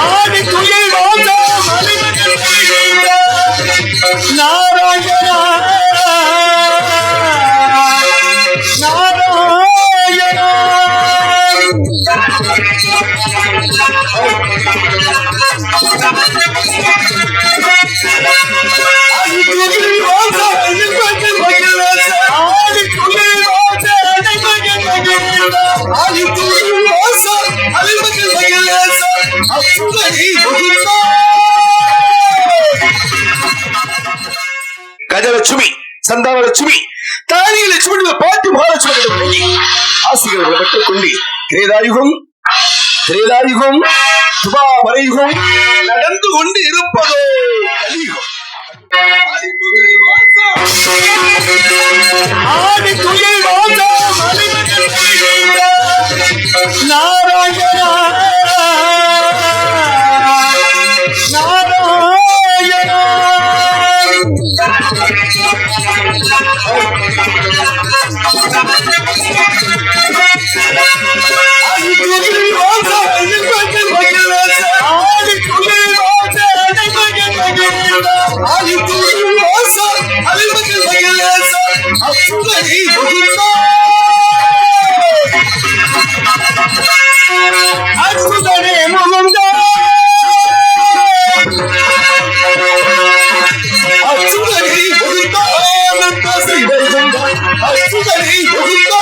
ஆதி துயில் வாசா நாராயணா நாராயணா கஜலட்சுமி, சந்தானலட்சுமி, தானிய லட்சுமி பாட்டி மகாலட்சுமி ஆசிரியர்களை பெற்றுக் கொண்டு திரேதாயுகம் திரேதாயுகம் துபாவரையுகம் நடந்து கொண்டு இருப்பதோ கலியுகம். ஆதி துயில் வாசா நாராயணா நாராயணா அசுதனே முகுந்தா அசுதனே முகுந்தா நந்த ஸ்ரீ வைகுண்டா அசுதனே முகுந்தா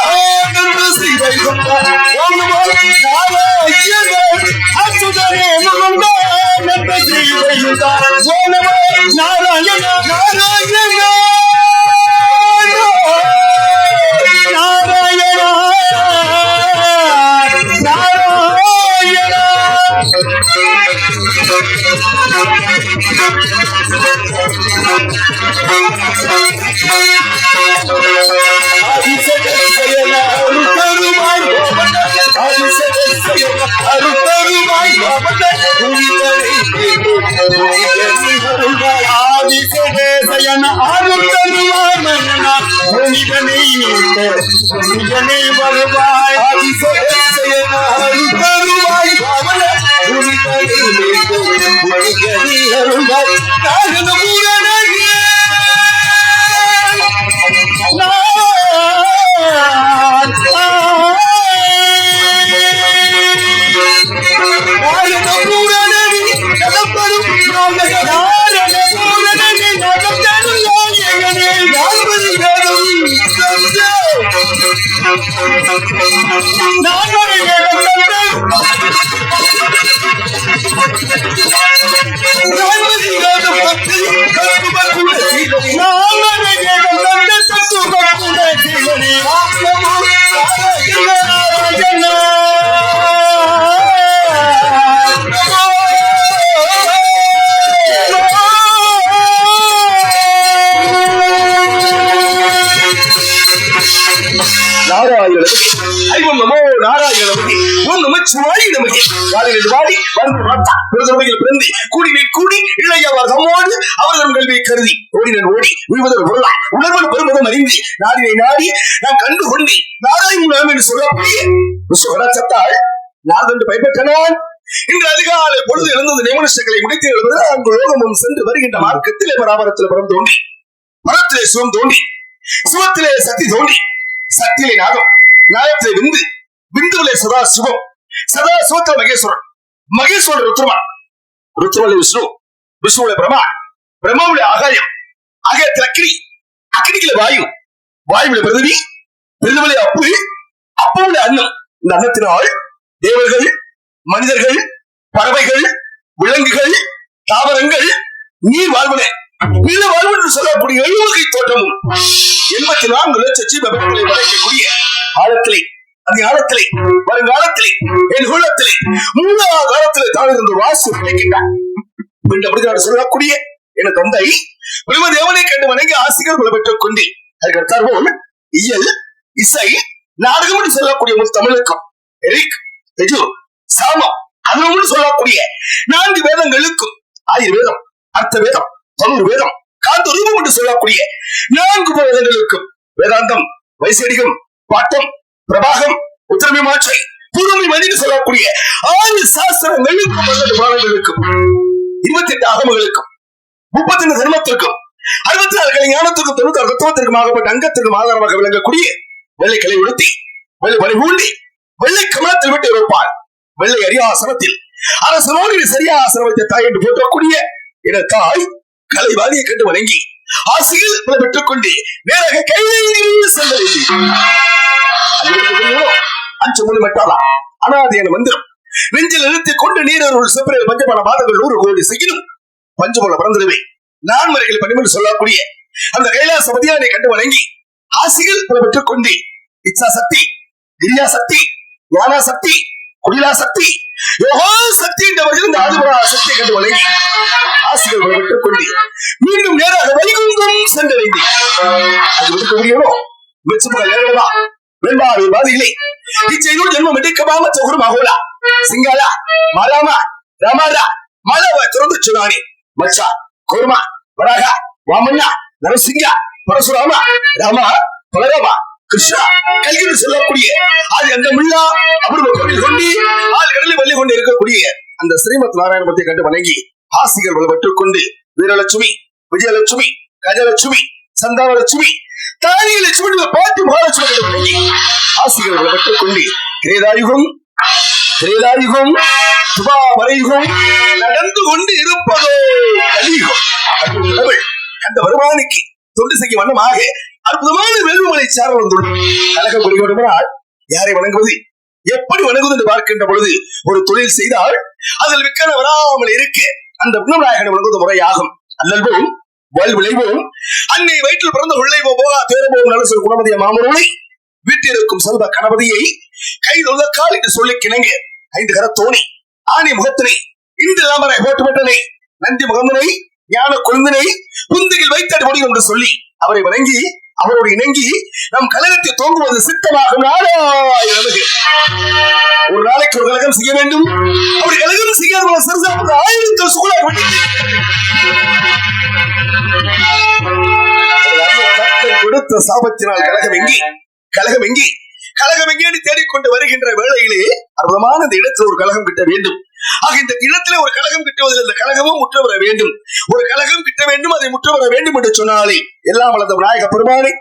நந்த ஸ்ரீ வைகுண்டா ஓம் நமோ நாராயண அசுதனே முகுந்தா நந்த ஸ்ரீ வைகுண்டா ஓம் நமோ நாராயண நாராயண கருதி ஓடினன் ஓடி உய்வதற்கு பொருளா உணர்வன் பெருமதம் அறிந்து நாடினை நாடி நான் கண்டு கொண்டு நாராயணம் என்று சொல்லக்கூடிய விஸ்வகடாட்சத்தால் நான் கண்டு பயப்பட்டனான். இன்று அதிகாலை பொழுது எழுந்தது நியமனங்களை முடித்து எழுவது அங்கு லோகமும் சென்று வருகின்ற மார்க்கத்திலே பராபரத்தில் புறம் தோண்டி பரத்திலே சிவம் தோண்டி சிவத்திலே சக்தி தோண்டி சக்தியிலே நாகம் நாகத்திலே விந்து விந்துவிலே சதா சிவம் சதா சிவத்தில் மகேஸ்வரன் மகேஸ்வரன் ருத்ரமா ருத்ரமலை விஷ்ணு விஷ்ணுவிலே பிரமா பிரம்மாவுடைய ஆகாயம் ஆகாயத்தில் அக்னி அக்னிக்குல வாயு வாயுவில பிரதிவி பிரதிவிலே அப்பு அப்புடைய அன்னம் இந்த அன்னத்தினால் தேவர்கள் மனிதர்கள் பறவைகள் விலங்குகள் தாவரங்கள் நீர் வாழ்வன பிற வாழ்வு என்று சொல்லக்கூடிய 7 வகை தோட்டமும் 84 லட்சம் ஜீவங்களை வளர்க்கக்கூடிய ஆழத்திலே அந்த ஆழத்திலே வருங்காலத்திலே என் உள்ளத்திலே மூலாதாரத்திலே தாழ்ந்த வாசு கிடைக்கின்றான் என்று சொல்லக்கூடிய என தந்தை பிரம்மதேவனை கண்டு வணங்கி ஆசிரியர் பெற்றுக் கொண்டு அதுக்கடுத்தார்போல் இயல் இசை நாடகம் என்று சொல்லக்கூடிய தமிழுக்கும் சாமம் அதுவும் சொல்லக்கூடிய 4 வேதங்களுக்கும் ஆயுர்வேதம் அர்த்த வேதம் தமிழ் வேதம் காந்த ரூபம் என்று சொல்லக்கூடிய 4 வேதங்களுக்கும் வேதாந்தம் வைசேடிகம் பாட்டம் பிரபாகம் உத்தரமீமாட்சை பூர்வமீமாட்சை வேண்டின்னு சொல்லக்கூடிய 6 சாஸ்திரங்களுக்கும் 12 புராணங்களுக்கும் 28 ஆகமங்களுக்கும் 32 தர்மத்திற்கும் 64 கலை ஞானத்திற்கும் 96 தத்துவத்திற்கும் ஆகப்பட்ட அங்கத்திற்கும் ஆதாரமாக விளங்கக்கூடிய வெள்ளை கலை உடுத்தி வெள்ளை பணி ஊண்டி வெள்ளை கமலத்தில் விட்டு இருப்பாள். வெள்ளை அரியாசனத்தில் அரசனோடு சரியாசனம் வைத்த தாய் என்று போற்றக்கூடிய என தாய் கலைவாதியை கண்டு வணங்கி ஆசையில் பெற்றுக் கொண்டு நேராக கையில் செல்வதில்லை. அஞ்சு மட்டாளா அனாதியான மந்திரம் நெஞ்சில் நிறுத்திக் கொண்டு நீரருள் செப்பரையில் பஞ்சமான மாதங்கள் 100 கோடி செய்யணும் பஞ்சு போல பிறந்திருவே நான்மறைகளை பணிமொழி சொல்லக்கூடிய அந்த கைலாச மதியானை கண்டு வணங்கி ஆசையில் பெற்றுக் கொண்டு இச்சா சக்தி, கிரியா சக்தி, ஞானா சக்தி, குடிலா சக்தி, யோகா சக்தி என்றவர்கள் இந்த ஆதிபரா சக்தியை கண்டு வணங்கி ஆசைகள் பெற்றுக் கொண்டு மீண்டும் நேராக வைகுந்தம் சென்றடைந்தேன். அது விடுக்க முடியுமோ வெண்பாடு வாதிகளை இச்செய்தோடு ஜென்மம் எடுக்கமாக சகுருமாகோலா சிங்காலா மராமா ரமாரா மலவ துறந்து சுனானி மச்சா கோர்மா வராகா வாமண்ணா நரசிங்கா பரசுராமா ராமா பலராமா கிருஷ்ணா கையில் சொல்லக்கூடிய அது அந்த முல்லா அபூர்வ கோவில் கொண்டு ஆள் கடலில் வள்ளி கொண்டு இருக்கக்கூடிய அந்த ஸ்ரீமத் நாராயணமூர்த்தியை கண்டு வணங்கி ஆசிகள் பெற்றுக் கொண்டு வீரலட்சுமி, விஜயலட்சுமி, கஜலட்சுமி, சந்தானலட்சுமி, தானி லட்சுமி பாட்டி மகாலட்சுமி ஆசிகள் பெற்றுக் கொண்டு திரேதாயுகம் திரேதாயுகம் துபாபரயுகம் நடந்து கொண்டு இருப்பதோ கலியுகம். அந்த வருமானிக்கு தொண்டு செய்யும் வண்ணமாக அற்புதமான வேள்விமலை சார வந்துள்ளது. கழகம் கொடிகொடுமால் யாரை வணங்குவது, எப்படி வணங்குவது என்று பார்க்கின்ற பொழுது ஒரு தொழில் செய்தால் அதில் விற்க வராமல் இருக்க அந்த குணநாயகனை வணங்குவது முறையாகும். அல்லல்வோம் வல் விளைவோம் அன்னை வயிற்றில் பிறந்த உள்ளைவோம் போகா தேரவோம் நல்ல சொல் குணமதிய மாமூலை வீட்டிற்கும் செல்வ கணபதியை கையில் உள்ள கால் என்று சொல்லி கிணங்க 5 கரத்தோணி ஆணி முகத்தினை இந்த தாமரை போட்டுவிட்டனை நந்தி முகந்தனை ஞான கொழுந்தினை புந்தியில் வைத்தாடி முடியும் என்று சொல்லி அவரை வணங்கி அவரோடு இணங்கி நம் கழகத்தை தோங்குவது சித்தமாகும். நாளாயிரமுக்கு ஒரு நாளைக்கு ஒரு கழகம் செய்ய வேண்டும். அப்படி கழகம் செய்யாத சிறுசாக 1000 சூழலாக கொடுத்த சாபத்தினால் கழகம் எங்கே தேடிக்கொண்டு வருகின்ற வேளையிலே அற்புதமான இந்த இடத்தில் ஒரு கழகம் கிட்ட வேண்டும். ஆக இந்த இடத்திலே ஒரு கழகம் கிட்டுவதில் இந்த கழகமும் முற்ற வர வேண்டும். ஒரு கழகம் கிட்ட வேண்டும், அதை முற்ற வர வேண்டும் என்று சொன்னாலே எல்லாம் வளர்ந்த விநாயக பெருமானை,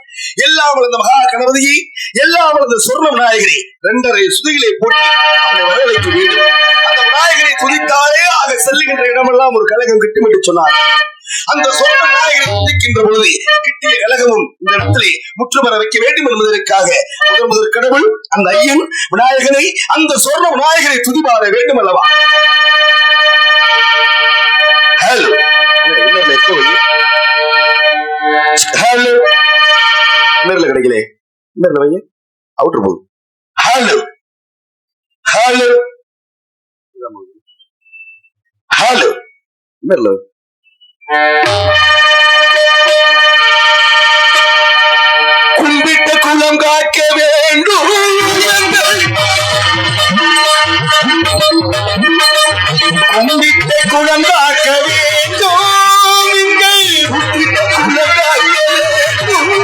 எல்லாம் வளர்ந்த மகா கணபதியை, எல்லாம் வளர்ந்த சொர்ண விநாயகரை 2.5 சுதிகளை போட்டு அவனை வரவழைக்க வேண்டும். அந்த விநாயகரை துதித்தாலே ஆக செல்லுகின்ற இடமெல்லாம் ஒரு கழகம் கிட்டும் என்று சொன்னார். அந்த சொர்ண விநாயகரை துதிக்கின்ற பொழுது கிட்டிய கழகமும் இந்த இடத்திலே முற்று பெற வைக்க வேண்டும் என்பதற்காக முதல் கடவுள் அந்த ஐயன் விநாயகனை, அந்த சொர்ண விநாயகரை துதிபாட வேண்டும் அல்லவா? ஹலோ ஹலோ நேரில் கிடைக்கல நேரில் வைங்க அவுட்டர் போகுது. ஹலோ ஹலோ ஹலோ நேரில் கும்பிட்ட குலம் காக்க வேண்டும், கும்பிட்ட குலம் காக்க வேண்டும், குலம் காக்க வேண்டும்,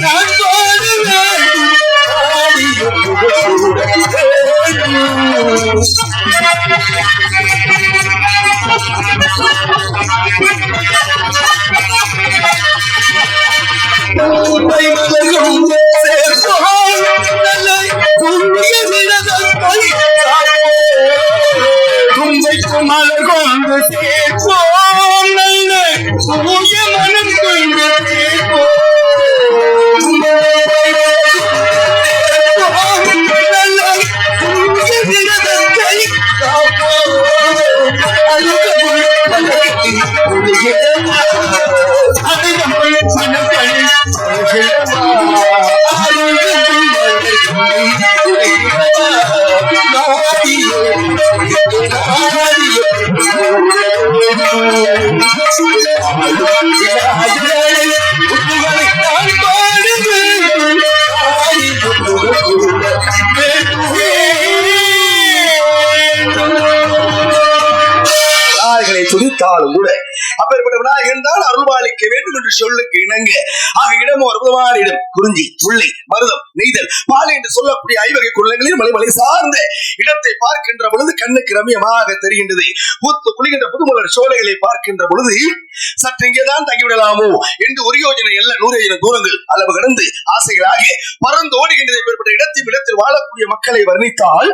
நான் தும்பைக்கு மலர் கொண்டு சேர்ப்போம் நல்ல தூய மனம் கொண்டு சேர்ப்போம் நல்ல தூய விரதத்தை காப்போம் துதித்தாலும் கூட அப்பேற்பட்ட விநாயகர் என்றால் அருள்பாலிக்க வேண்டும் என்று சொல்லுக்கு இணங்க ஆக இடம் ஒரு அற்புதமான இடம். குறிஞ்சி, முல்லை, மருதம், நெய்தல், பாலை என்று சொல்லக்கூடிய ஐவகை குள்ளங்களில் மலை சார்ந்த இடத்தை பார்க்கின்ற பொழுது கண்ணுக்கு ரம்யமாக தெரிகின்றது. பூத்து குளிக்கின்ற புதுமலர் சோலைகளை பார்க்கின்ற பொழுது சற்று இங்கேதான் தங்கிவிடலாமோ என்று ஒரு யோஜனை அல்ல 100 யோஜனை தூரங்கள் அளவு கடந்து ஆசைகளாக பறந்து ஓடுகின்றது. ஏற்பட்ட இடத்தில் வாழக்கூடிய மக்களை வர்ணித்தால்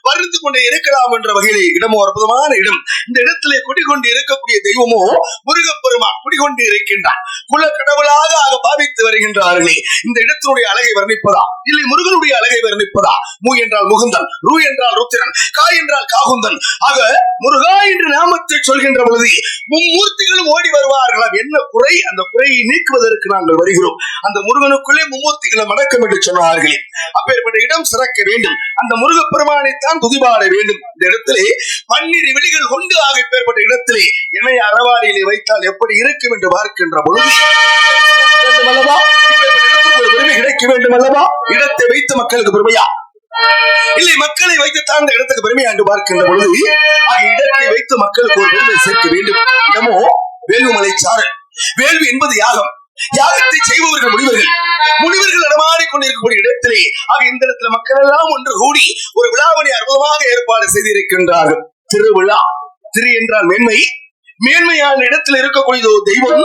வர்ணித்துக் கொண்டே இருக்கலாம் என்ற வகையிலே இடமோ அற்புதமான இடம். இந்த இடத்திலே குடிகொண்டு இருக்கக்கூடிய தெய்வமோ முருகப்பெருமான் குடிகொண்டு இருக்கின்றான். குல கடவுளாக பாவித்து வருகின்றார்களே இந்த இடத்தினுடைய அழகை வர்ணிப்பதா இல்லை முருகனுடைய அழகை வர்ணிப்பதா? மூ என்றால் முகுந்தன், ரூ என்றால் ருத்திரன், காய் என்றால் காகுந்தன். ஆக முருகா என்று நாமத்தை சொல்கின்ற பொழுது மும்மூர்த்திகளும் ஓடி வருவார்களாம். என்ன குறை? அந்த குறையை நீக்குவதற்கு நாங்கள் வருகிறோம். அந்த முருகனுக்குள்ளே மும்மூர்த்திகளும் அடக்கம் என்று சொன்னார்களே அப்பேற்பட்ட இடம் சிறக்க வேண்டும். அந்த முருகப்பெருமானைத்தான் துதிபாட வேண்டும். இந்த இடத்திலே பன்னிரு விழிகள் கொண்டு ஆக பேர்பட்ட இடத்திலே என்னை அறவாடியிலே வைத்தால் எப்படி இருக்கும் என்று பார்க்கின்ற பொழுது பெருமை கிடைக்க வேண்டும் அல்லவா? இடத்தை வைத்து மக்களுக்கு பெருமையா இல்லை மக்களை வைத்து தாழ்ந்த இடத்துக்கு பெருமையா என்று பார்க்கின்ற பொழுது இடத்தை வைத்து மக்களுக்கு ஒரு பெருமை சேர்க்க வேண்டும். இடமோ வேள்விமலை சாரல். வேள்வி என்பது யாகம். யாகத்தை செய்பவர்கள் முனிவர்கள் நடமாடிக் கொண்டிருக்கக்கூடிய இடத்திலே ஆக இந்த இடத்துல மக்கள் எல்லாம் ஒன்று கூடி ஒரு விழாவினை அற்புதமாக ஏற்பாடு செய்திருக்கின்றார்கள். திருவிழா. திரு என்றால் மேன்மை. மேன்மையான இடத்தில் இருக்கக்கூடிய தெய்வம்.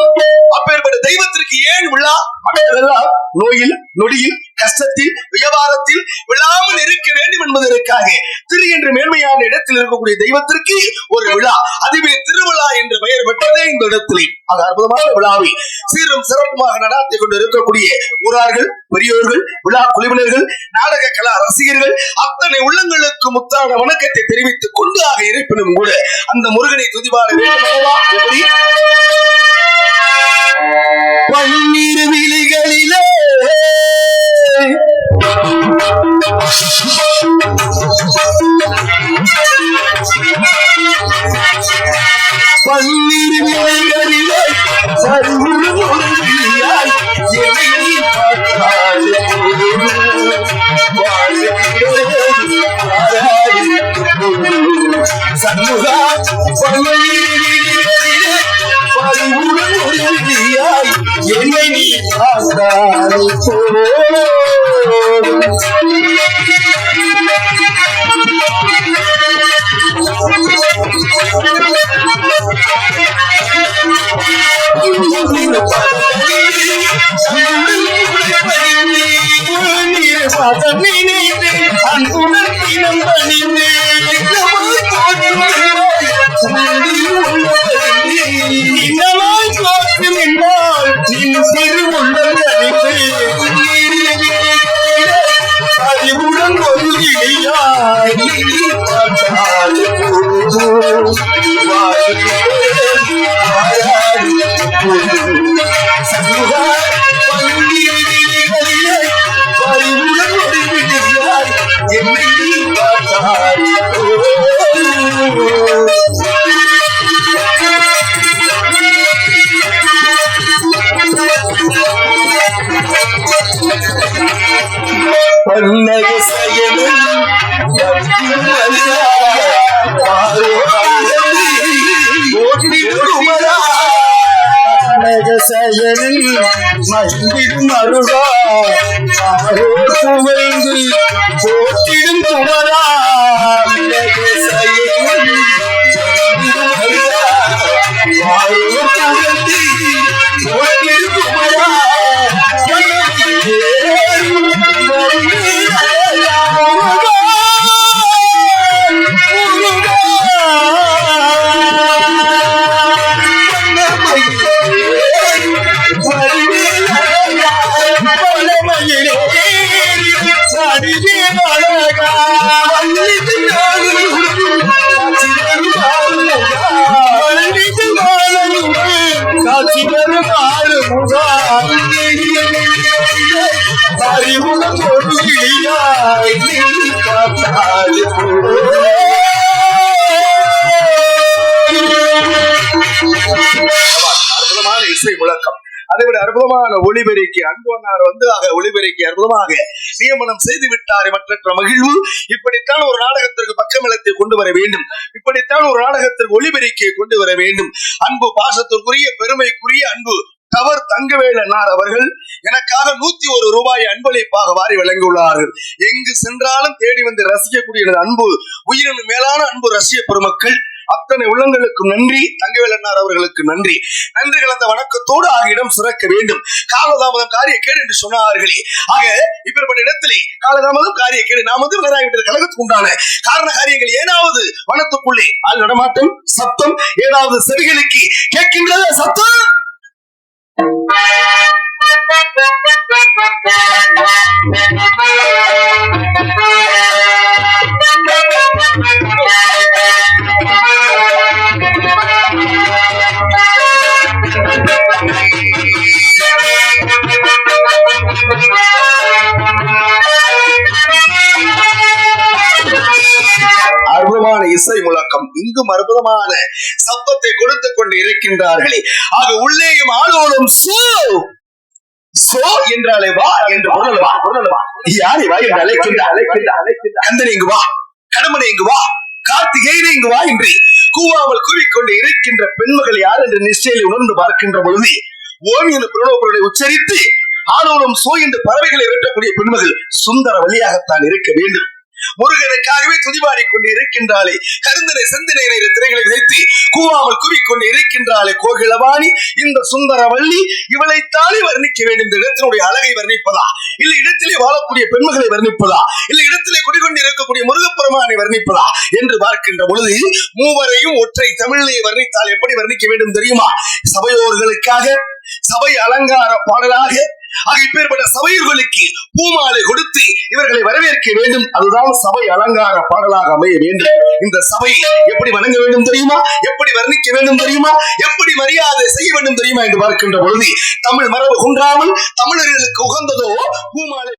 அப்பேற்பட்ட தெய்வத்திற்கு ஏன் விழா? மக்கள் எல்லாம் நோயில் நொடியில் கஷ்டத்தில் வியாபாரத்தில் விழாமல் இருக்க வேண்டும் என்பதற்காக திரு என்ற மேன்மையான இடத்தில் இருக்கக்கூடிய தெய்வத்திற்கு ஒரு விழா. அதுவே திருவிழா என்ற பெயர் பெற்றதே இந்த இடத்திலே. அது அற்புதமான விழாவை சீரும் சிறப்புமாக நடாத்திக் கொண்டு இருக்கக்கூடிய ஊரார்கள், பெரியோர்கள், விழா குழுவினர்கள், நாடக கலா ரசிகர்கள் அத்தனை உள்ளங்களுக்கு முத்தான வணக்கத்தை தெரிவித்துக் கொண்டு ஆக இருப்பினும் கூட அந்த முருகனை துதிபாட வேண்டும். எப்படி? பன்னிரு விழிகளிலே பன்னிரு விழிகளிலே சண்முகா என்னை நீ அறிவுடன் ஒரு செயலில் மகிழ்ந்திடும் அருகா புகழ்ந்து போற்றிடும் குமரா செயலில் அறிமுகம் ஒரு கிளியாய் பார்த்தால் அற்புதமான இசை முழக்கம், அதைவிட அற்புதமான ஒளிபெருக்கி அன்பனார் வந்து ஒளிபெருக்கி அற்புதமாக நியமனம் செய்து விட்டார். மற்ற மகிழ்வு இப்படித்தான் ஒரு நாடகத்திற்கு பக்கமலத்தை கொண்டு வர வேண்டும், இப்படித்தான் ஒரு நாடகத்திற்கு ஒளிபெருக்கியை கொண்டு வர வேண்டும். அன்பு பாசத்திற்குரிய பெருமைக்குரிய அன்பு தவர் தங்கவேலனார் அவர்கள் எனக்காக 101 ரூபாய் அன்பளிப்பாக வாரி வழங்கியுள்ளார்கள். எங்கு சென்றாலும் தேடி வந்து ரசிக்கக்கூடிய எனது அன்பு உயிரினும் மேலான அன்பு ரசிக பெருமக்கள் அத்தனை உள்ளங்களுக்கும் நன்றி. தங்கவேலனார் அவர்களுக்கு நன்றி. நன்றி கலந்த வணக்கத்தோடு இடம் சிறக்க வேண்டும். காலதாமதம் காரிய கேடு என்று சொன்னார்களே, ஆக இப்படிப்பட்ட இடத்திலே காலதாமதம் காரிய கேடு நாம் வந்து விளையாடிவிட்டது கழகத்துக்கு உண்டான காரண காரியங்கள் ஏதாவது வனத்துக்குள்ளே ஆள் நடமாட்டம் சத்தம் ஏதாவது செவிகளுக்கு கேட்கின்றது சத்தம் அற்புதமான இசை முழக்கம், இங்கும் அற்புதமான சத்தத்தை கொடுத்துக் கொண்டு இருக்கின்றார்களே. ஆக உள்ளேயும் ஆளோடும் சோ என்றாலே வா என்று யாரை வா என்று அழைக்கின்றார். கந்தனை இங்கு வா, கடமனை இங்கு வா, கார்த்திகேயனை இங்கு வா என்று கூவாமல் கூவிக்கொண்டு இருக்கின்ற பெண்மகள் யார் என்று நிச்சயம் உணர்ந்து பார்க்கின்ற பொழுது ஓம் என்ற பிரணவ உச்சரித்து ஆளோடும் சோ என்று பறவைகளை விரட்டக்கூடிய பெண்மகள் சுந்தர வழியாகத்தான் இருக்க வேண்டும். முருகனுக்காகவே துதிபாடிக் கொண்டு இருக்கின்றாளே, கருந்தனை செந்தனை திரைகளை விதைத்து கூவாமல் கூவிக்கொண்டு இருக்கின்றாளே கோகிலவாணி இந்த சுந்தரவள்ளி, இவளைத்தானே வர்ணிக்க வேண்டும். இந்த இடத்தினுடைய அழகை வர்ணிப்பதா, இல்லை இடத்திலே வாழக்கூடிய பெண்மகளை வர்ணிப்பதா, இல்லை இடத்திலே குடிகொண்டு இருக்கக்கூடிய முருகப்பெருமானை வர்ணிப்பதா என்று பார்க்கின்ற பொழுது மூவரையும் ஒற்றை தமிழிலே வர்ணித்தால் எப்படி வர்ணிக்க வேண்டும் தெரியுமா? சபையோர்களுக்காக சபை அலங்கார பாடலாக இப்பேற்பட்ட சபையர்களுக்கு பூமாலை கொடுத்து இவர்களை வரவேற்க வேண்டும். அதுதான் சபை அலங்கார பாடலாக அமைய வேண்டும். இந்த சபை எப்படி வணங்க வேண்டும் தெரியுமா? எப்படி வர்ணிக்க வேண்டும் தெரியுமா? எப்படி மரியாதை செய்ய வேண்டும் தெரியுமா என்று பார்க்கின்ற பொழுது தமிழ் மரபு குன்றாமல் தமிழர்களுக்கு உகந்ததோ பூமாலை.